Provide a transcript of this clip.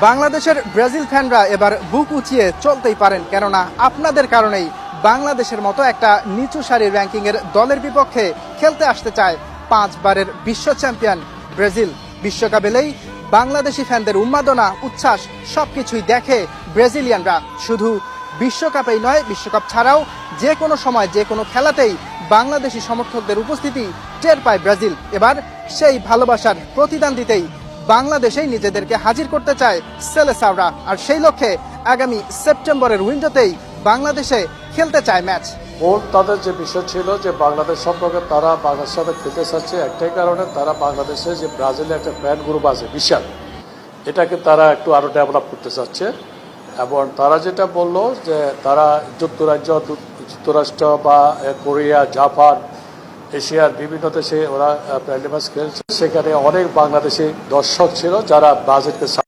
বাংলাদেশের ব্রাজিল ফ্যানরা এবার বুক উঁচিয়ে চলতেই পারেন, কেননা আপনাদের কারণেই বাংলাদেশের মতো একটা নিচু সারির র্যাঙ্কিংয়ের দলের বিপক্ষে খেলতে আসতে চায় 5 বারের বিশ্ব চ্যাম্পিয়ন ব্রাজিল। বিশ্বকাপ এলেই বাংলাদেশি ফ্যানদের উন্মাদনা, উচ্ছ্বাস সবকিছুই দেখে ব্রাজিলিয়ানরা। শুধু বিশ্বকাপেই নয়, বিশ্বকাপ ছাড়াও যে কোনো সময় যে কোনো খেলাতেই বাংলাদেশি সমর্থকদের উপস্থিতি টের পায় ব্রাজিল। এবার সেই ভালোবাসার প্রতিদান দিতেই বাংলাদেশেই নিজেদেরকে হাজির করতে চায় সেলেসাওরা, আর সেই লক্ষ্যে আগামী সেপ্টেম্বরের উইন্ডোতেই বাংলাদেশে খেলতে চায় ম্যাচ। মূল তাদের যে বিষয় ছিল যে বাংলাদেশ সম্পর্কে তারা বাংলাদেশের সাথে খেলতে চাচ্ছে একটাই কারণে, তারা বাংলাদেশে যে ব্রাজিলের একটা ফ্যান গ্রুপ আছে বিশাল, এটাকে তারা একটু আরও ডেভেলপ করতে চাচ্ছে। এবং তারা যেটা বললো যে তারা যুক্তরাষ্ট্র বা কোরিয়া, জাপান, এশিয়ার বিভিন্ন দেশে ওরা ফ্রেন্ডলি ম্যাচ খেলছে, সেখানে অনেক বাংলাদেশি দর্শক ছিল যারা ব্রাজিলকে